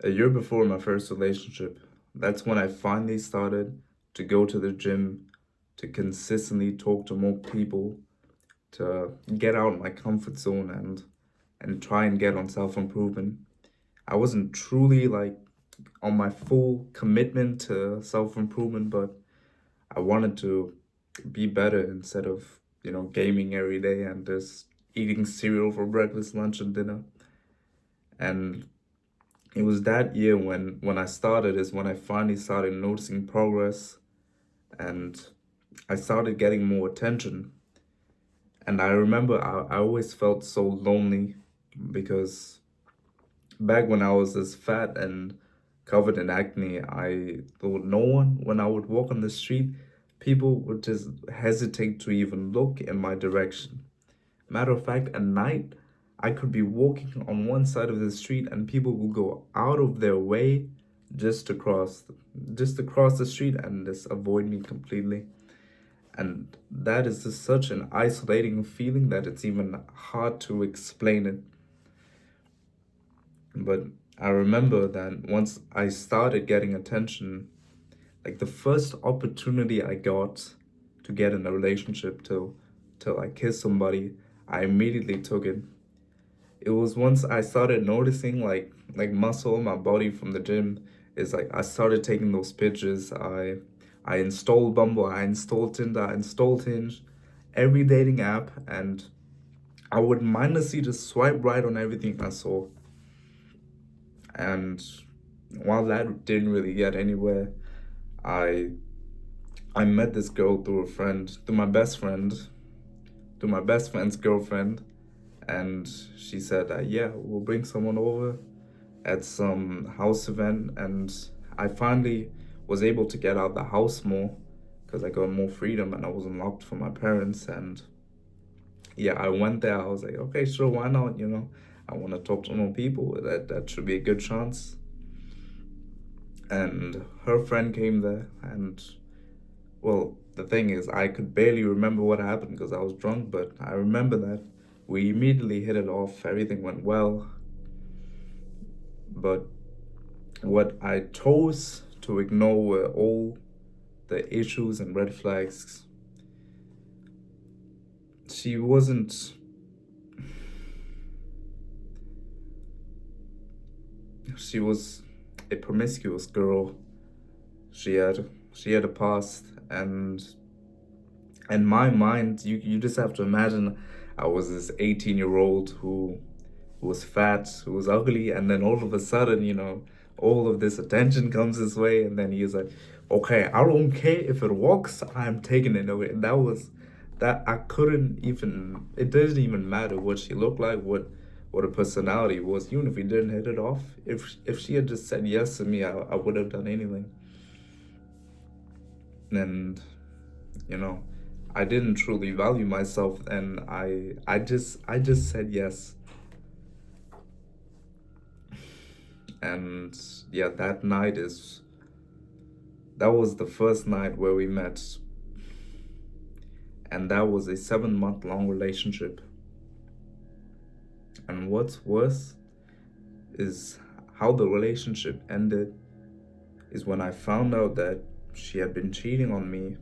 A year before my first relationship, that's when I finally started to go to the gym, to consistently talk to more people, to get out of my comfort zone and try and get on self-improvement. I wasn't truly like on my full commitment to self-improvement, but I wanted to be better instead of, gaming every day and just eating cereal for breakfast, lunch, and dinner. And it was that year when I started is when I finally started noticing progress and I started getting more attention. And I remember I always felt so lonely because back when I was this fat and covered in acne, I thought no one, when I would walk on the street, people would just hesitate to even look in my direction. Matter of fact, at night, I could be walking on one side of the street and people will go out of their way just to cross just to cross the street and just avoid me completely. And that is just such an isolating feeling that it's even hard to explain it. But I remember that once I started getting attention, like the first opportunity I got to get in a relationship till I kiss somebody, I immediately took it. It was once I started noticing like muscle in my body from the gym. Is like I started taking those pictures. I installed Bumble, I installed Tinder, I installed Hinge, every dating app, and I would mindlessly just swipe right on everything I saw. And while that didn't really get anywhere, I I met this girl through a friend, through my best friend's girlfriend, and she said, "Yeah, we'll bring someone over at some house event." And I finally was able to get out the house more because I got more freedom and I wasn't locked from my parents. And yeah, I went there. I was like, okay, sure, why not? I want to talk to more people. That should be a good chance. And her friend came there, and well, the thing is, I could barely remember what happened because I was drunk, but I remember that we immediately hit it off. Everything went well, but what I chose to ignore were all the issues and red flags. She wasn't, she was a promiscuous girl. She had a past, and in my mind, you just have to imagine I was this 18-year-old who was fat, who was ugly, and then all of a sudden, all of this attention comes his way, and then he's like, okay, I don't care if it works, I'm taking it away. And that I couldn't even, it didn't even matter what she looked like, what her personality was, even if we didn't hit it off. If she had just said yes to me, I would have done anything. And, you know, I didn't truly value myself, and I just said yes. And yeah, that was the first night where we met, and that was a 7 month long relationship. And what's worse is how the relationship ended is when I found out that she had been cheating on me.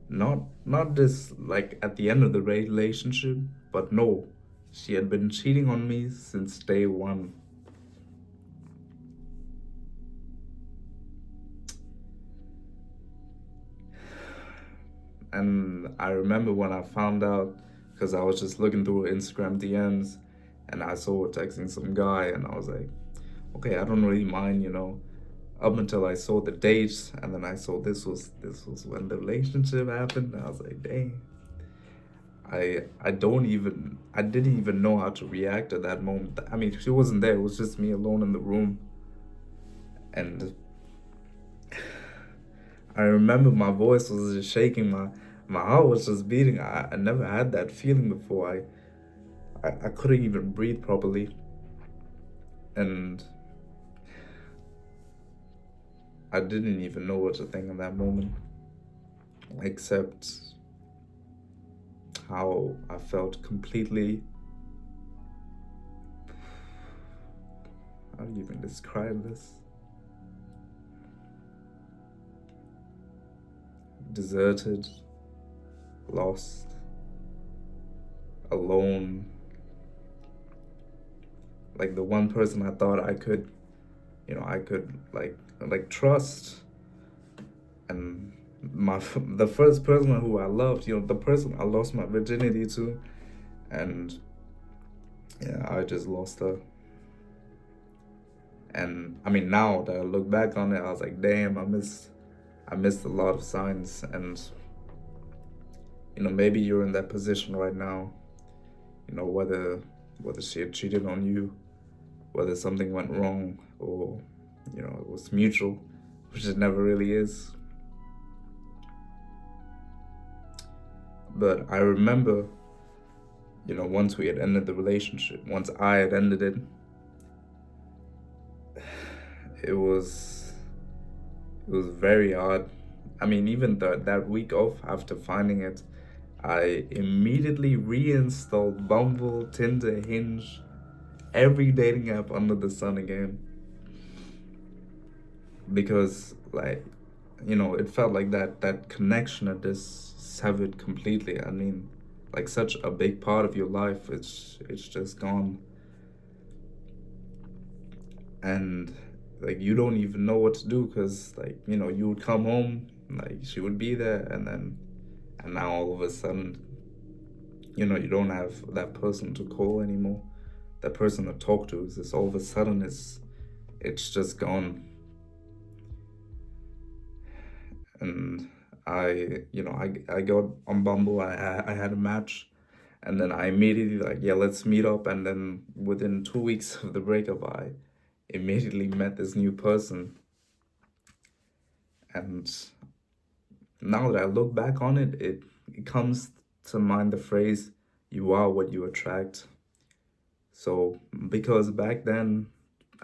Not just like at the end of the relationship, but no, she had been cheating on me since day one. And I remember when I found out, because I was just looking through her Instagram DMs and I saw her texting some guy, and I was like, okay, I don't really mind, up until I saw the dates, and then I saw this was when the relationship happened. I was like, dang, I didn't even know how to react at that moment. I mean, she wasn't there. It was just me alone in the room, and I remember my voice was just shaking. My heart was just beating. I never had that feeling before. I couldn't even breathe properly, and I didn't even know what to think in that moment, except how I felt completely, how do you even describe this? Deserted, lost, alone. Like the one person I thought I could, I could like trust, and the first person who I loved, the person I lost my virginity to, and yeah, I just lost her. And I mean, now that I look back on it, I was like, damn, I missed a lot of signs. And maybe you're in that position right now. Whether she had cheated on you, whether something went wrong, or it was mutual, which it never really is. But I remember, once we had ended the relationship, once I had ended it, it was very hard. I mean, even that week off after finding it, I immediately reinstalled Bumble, Tinder, Hinge, every dating app under the sun again. Because it felt like that connection had just severed completely. I mean, like such a big part of your life, it's just gone. And like you don't even know what to do, because you would come home, like she would be there, and now all of a sudden, you don't have that person to call anymore, that person to talk to. It's just all of a sudden it's just gone. And I got on Bumble. I had a match, and then I immediately like, yeah, let's meet up. And then within 2 weeks of the breakup, I immediately met this new person. And now that I look back on it, it comes to mind the phrase, "You are what you attract." So because back then,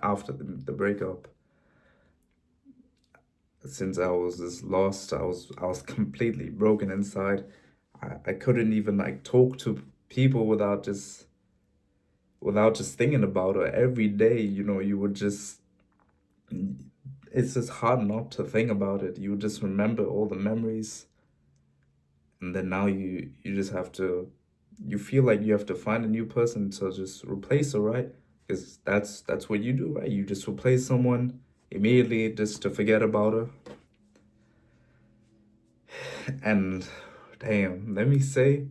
after the breakup, since I was just lost, I was completely broken inside. I couldn't even like talk to people without just thinking about her every day. You would just, it's just hard not to think about it. You just remember all the memories, and then now you just have to, you feel like you have to find a new person to just replace her, right? Because that's what you do, right? You just replace someone immediately just to forget about her. And damn, let me say,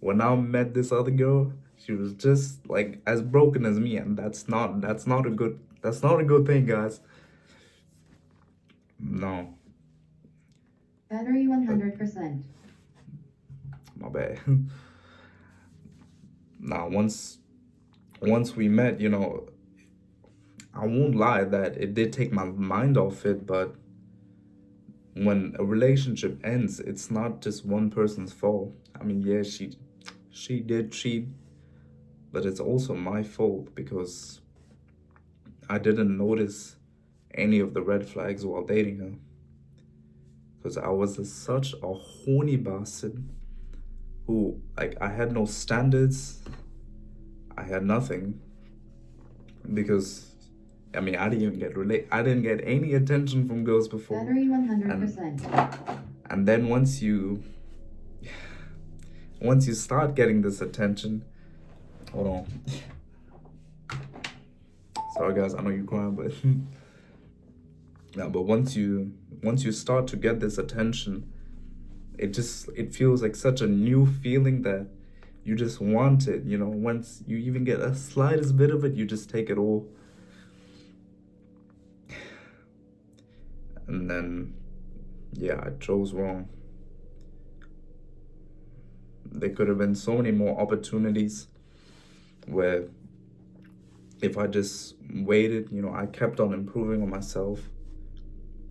when I met this other girl, she was just like as broken as me, and that's not a good thing, guys. No, Battery 100%. my bad. Now, once we met, I won't lie that it did take my mind off it, but when a relationship ends, it's not just one person's fault. I mean, yeah, she did cheat, but it's also my fault because I didn't notice any of the red flags while dating her. Because I was such a horny bastard who, like, I had no standards. I had nothing because, I mean, I didn't get any attention from girls before. Battery 100%. And then once you start getting this attention, hold on. Sorry guys, I know you're crying, but yeah, but once you start to get this attention, it feels like such a new feeling that you just want it. Once you even get a slightest bit of it, you just take it all. And then, yeah, I chose wrong. There could have been so many more opportunities where if I just waited, I kept on improving on myself,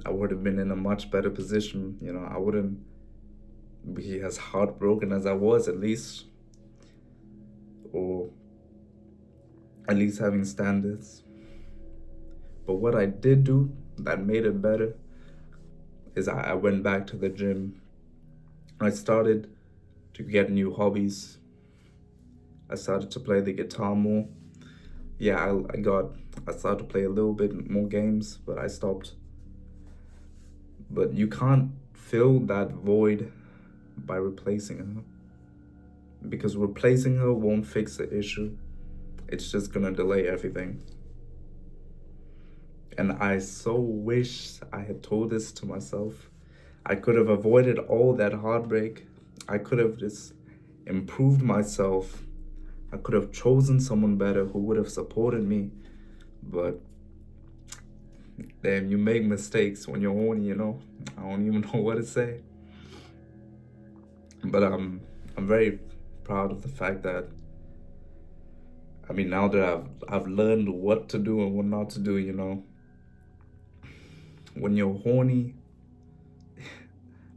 I would have been in a much better position. I wouldn't be as heartbroken as I was, at least, or at least having standards. But what I did do that made it better is I went back to the gym. I started to get new hobbies. I started to play the guitar more. yeah, I started to play a little bit more games, but I stopped. But you can't fill that void by replacing her, because replacing her won't fix the issue. It's just gonna delay everything. And I so wish I had told this to myself. I could have avoided all that heartbreak. I could have just improved myself. I could have chosen someone better who would have supported me. But damn, you make mistakes when you're horny, you know? I don't even know what to say. But I'm very proud of the fact that, I mean, now that I've learned what to do and what not to do, you know. When you're horny,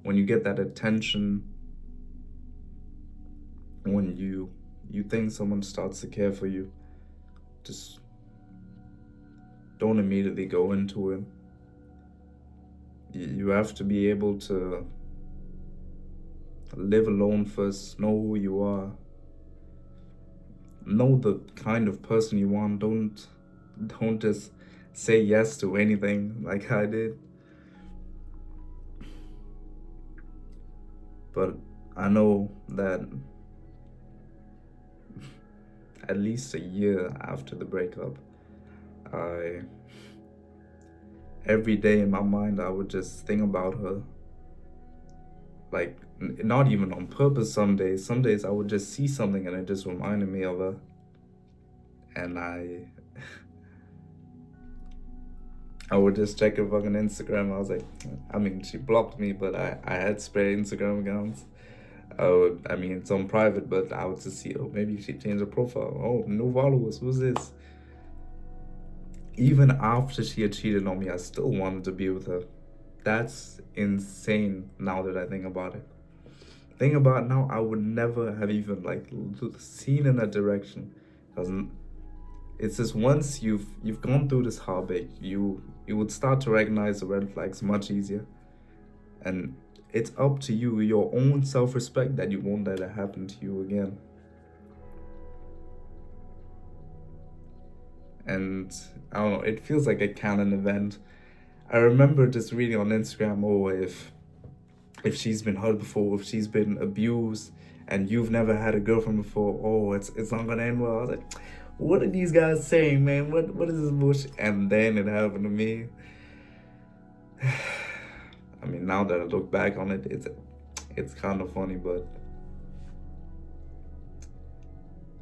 when you get that attention, when you think someone starts to care for you, just don't immediately go into it. You have to be able to live alone first, know who you are, know the kind of person you want. Don't just say yes to anything like I did. But I know that at least a year after the breakup, every day in my mind I would just think about her. Like, not even on purpose some days. Some days I would just see something and it just reminded me of her. And I would just check her fucking Instagram. I was like, I mean, she blocked me, but I had spare Instagram accounts. It's on private, but I would just see, oh, maybe she changed her profile. Oh, no followers, who's this? Even after she had cheated on me, I still wanted to be with her. That's insane now that I think about it. Think about now, I would never have even like seen in that direction. It's just once you've gone through this heartbreak, you would start to recognize the red flags much easier. And it's up to you, your own self-respect, that you won't let it happen to you again. And I don't know, it feels like a canon event. I remember just reading on Instagram, oh, if she's been hurt before, if she's been abused, and you've never had a girlfriend before, oh, it's not gonna end well. I was like, what are these guys saying, man? What is this bullshit? And then it happened to me. I mean, now that I look back on it, it's kind of funny, but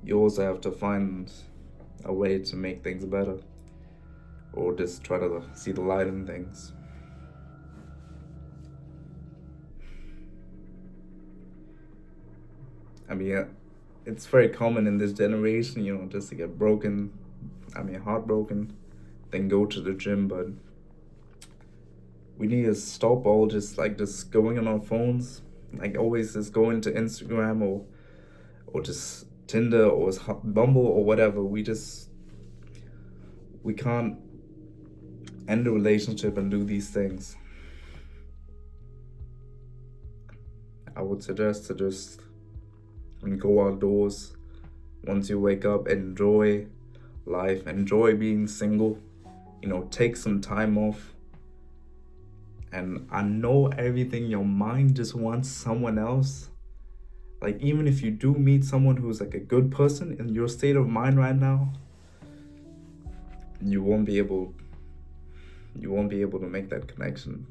you also have to find a way to make things better, or just try to see the light in things. I mean, it's very common in this generation, you know, just to get heartbroken, then go to the gym. But we need to stop all just going on our phones, like always just going to Instagram or just Tinder or Bumble or whatever. We can't end a relationship and do these things. I would suggest to just go outdoors once you wake up, enjoy life, enjoy being single, you know, take some time off. And I know everything, your mind just wants someone else. Like, even if you do meet someone who's like a good person in your state of mind right now, you won't be able to make that connection.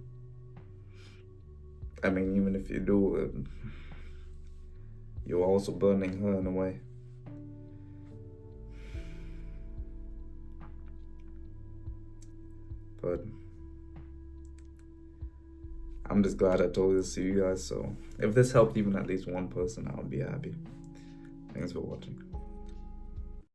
I mean, even if you do, you're also burning her in a way. But I'm just glad I told this to you guys. So if this helped even at least one person, I would be happy. Thanks for watching.